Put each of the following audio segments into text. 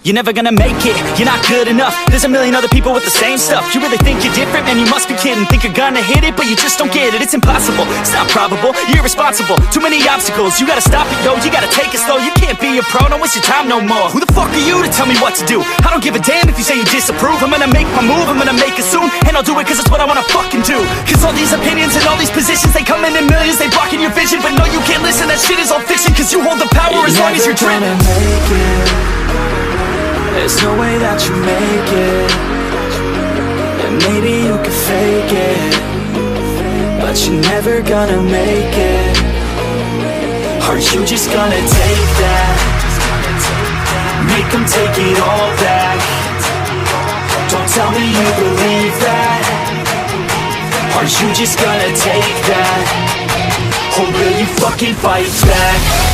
You're never gonna make it, you're not good enough. There's a million other people with the same stuff. You really think you're different? Man, you must be kidding. Think you're gonna hit it, but you just don't get it. It's impossible, it's not probable, you're irresponsible. Too many obstacles, you gotta stop it, yo. You gotta take it slow, you can't be a pro. Don't waste your time no more. Who the fuck are you to tell me what to do? I don't give a damn if you say you disapprove. I'm gonna make my move, I'm gonna make it soon. And I'll do it cause it's what I wanna fucking do. Cause all these opinions and all these positions, they come in millions, they blocking your vision. But no, you can't listen, that shit is all fiction. Cause you hold the power as long as you're dreaming. There's no way that you make it. And maybe you can fake it, but you're never gonna make it. Are you just gonna take that? Make them take it all back. Don't tell me you believe that. Are you just gonna take that? Or will you fucking fight back?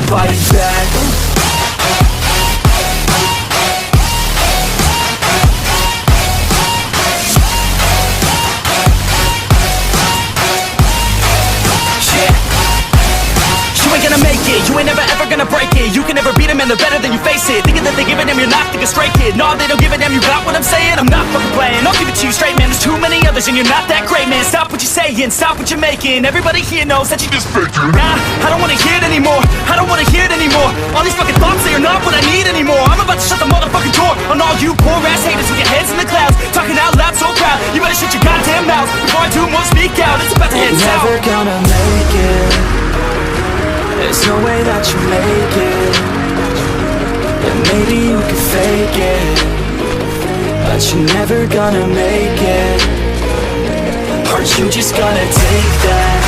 Fight back. You ain't gonna make it, you ain't never ever gonna break it. You can never beat them and they're better than you face it. Thinking that they give a damn, you're not thinking straight, kid. No, they don't give a damn, you got what I'm saying? I'm not fucking playing, I'll give it to you straight, man. There's too many others and you're not that great, man. Stop what you're saying, stop what you're making. Everybody here knows that you just fake it. Nah, I don't wanna hear it anymore, I don't wanna hear it anymore. All these fucking thoughts, they are not what I need anymore. I'm about to shut the motherfucking door on all you poor ass haters with your heads in the clouds, talking out loud so proud. You better shut your goddamn mouth before I do more speak out. It's about to head south. Never gonna make it. There's no way that you make it. And maybe you can fake it, but you're never gonna make it. Are you just gonna take that?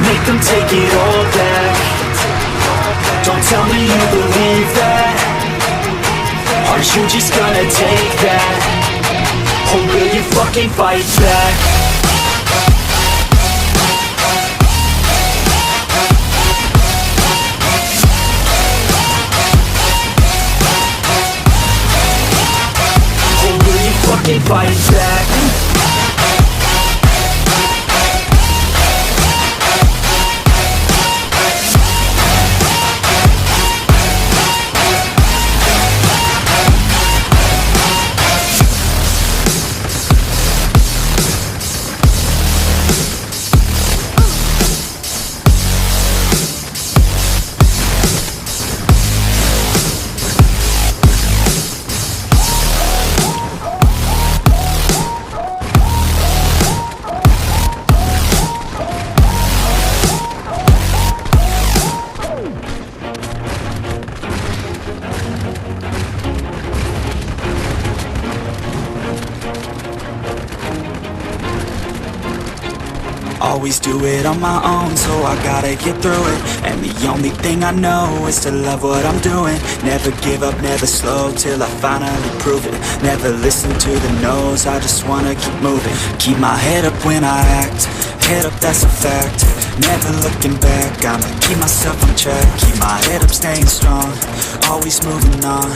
Make them take it all back. Don't tell me you believe that. Are you just gonna take that? Or will you fucking fight back? Fight back. Always do it on my own, so I gotta get through it. And the only thing I know is to love what I'm doing. Never give up, never slow, till I finally prove it. Never listen to the no's, I just wanna keep moving. Keep my head up when I act, head up, that's a fact. Never looking back, I'ma keep myself on track. Keep my head up, staying strong, always moving on.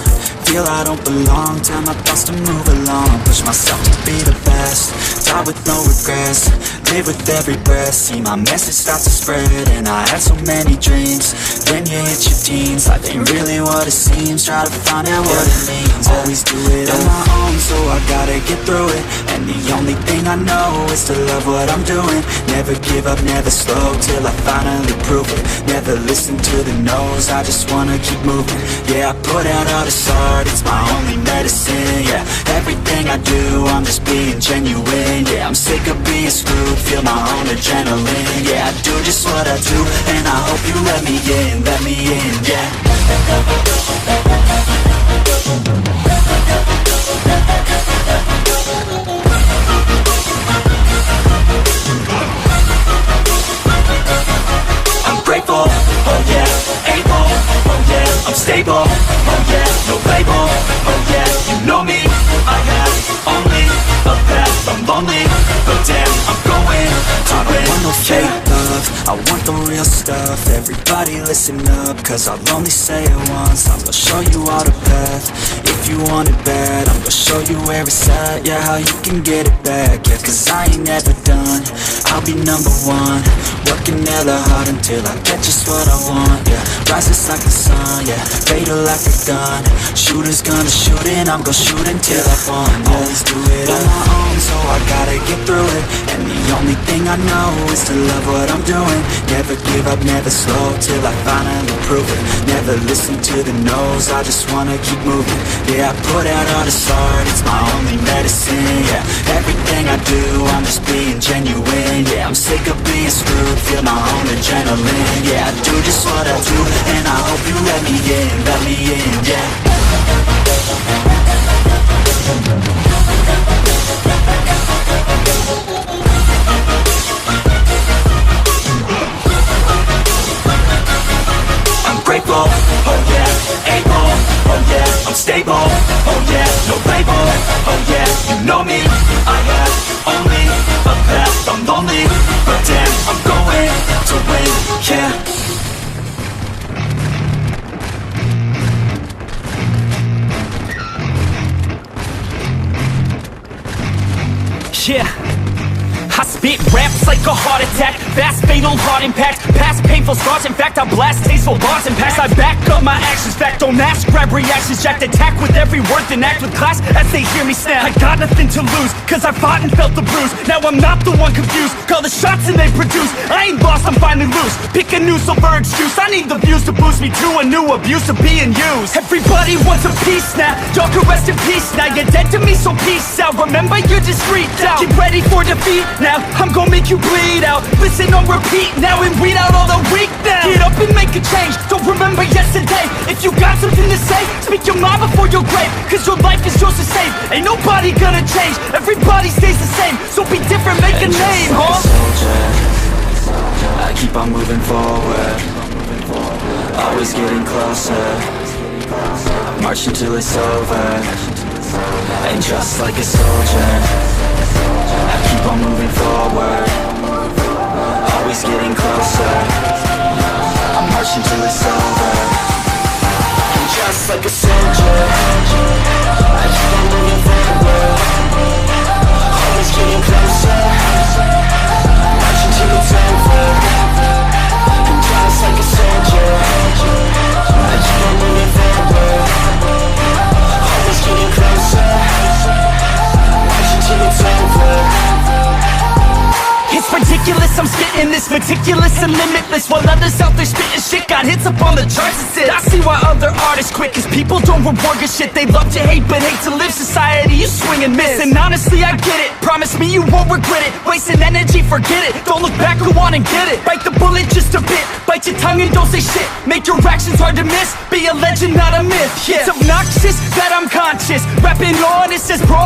Feel I don't belong, tell my thoughts to move along. Push myself to be the best, die with no regrets. Live with every breath, see my message start to spread. And I had so many dreams, then you hit your teens. Life ain't really what it seems, try to find out what it means. Always do it on my own, so I gotta get through it. And the only thing I know is to love what I'm doing. Never give up, never slow, till I finally prove it. Never listen to the no's, I just wanna keep moving. Yeah, I put out all this art, it's my only medicine. Yeah, everything I do, I'm just being genuine. Yeah, I'm sick of being screwed, feel my own adrenaline. Yeah, I do just what I do, and I hope you let me in, yeah. I'm grateful, oh yeah, able, oh yeah, I'm stable, oh yeah, no label, oh yeah, you know me, I have only a path, I'm lonely, but damn, I'm going to win. I don't want no fake love, I want the real stuff. Everybody listen up, cause I'll only say it once. I'm gonna show you all the path. If if you want it bad, I'm gonna show you where it's at, yeah, how you can get it back, yeah, cause I ain't never done, I'll be number one, working hella hard until I get just what I want, yeah, rises like the sun, yeah, fatal like a gun, shooters gonna shoot and I'm gonna shoot until I fall, yeah, always do it on my own, so I gotta get through it, and the only thing I know is to love what I'm doing, never give up, never slow, till I finally prove it, never listen to the no's, I just wanna keep moving, yeah, I put out all this art, it's my only medicine, yeah, everything I do, I'm just being genuine, yeah, I'm sick of being screwed, feel my own adrenaline, yeah, I do just what I do, and I hope you let me in, yeah. I'm grateful, oh yeah, able, oh yeah, I'm stable, oh yeah, no label, oh yeah, you know me, I have only a path, I'm lonely, but damn, I'm going to win, yeah. Yeah, I spit raps like a heart attack, fast fatal heart impact, past painful scars, in fact I blast tasteful bars and packs, I back up my actions, fact don't ask, grab reactions, jacked attack with every word, then act with class as they hear me snap, I got nothing to lose, cause I fought and felt the bruise, now I'm not the one confused, call the shots and they produce, I ain't lost, I'm finally loose, pick a new silver excuse, I need the views to boost me to a new abuse of being used, everybody wants a piece now, y'all can rest in peace now, you're dead to me so peace out, remember you're just freaked out, get ready for defeat now, I'm gonna make you bleed out, listen on repeat now and weed out all the weak now, get up and make a change, don't remember yesterday, if you got something to say, speak your mind before your grave, cause your life is yours to save, ain't nobody gonna change, everybody stays the same, so be different, make a name, huh? I keep on moving forward, always getting closer, march until it's over, and just like a soldier, I keep on moving forward, always getting closer, I'm marching till it's over, and just like a soldier, I keep on moving forward, always getting closer, marching till it's over, and just like a soldier, I keep on moving forward, always getting closer, marching till it's over. It's ridiculous, I'm spitting this meticulous and limitless, while others out there spitting shit got hits up on the charts and I see why other artists quit, cause people don't reward good shit, they love to hate but hate to live, society you swing and miss, and honestly I get it, promise me you won't regret it, wasting energy forget it, don't look back, go on and get it, bite the bullet just a bit, bite your tongue and don't say shit, make your actions hard to miss, be a legend not a myth, yeah. It's obnoxious that I'm conscious, rapping honest as broad.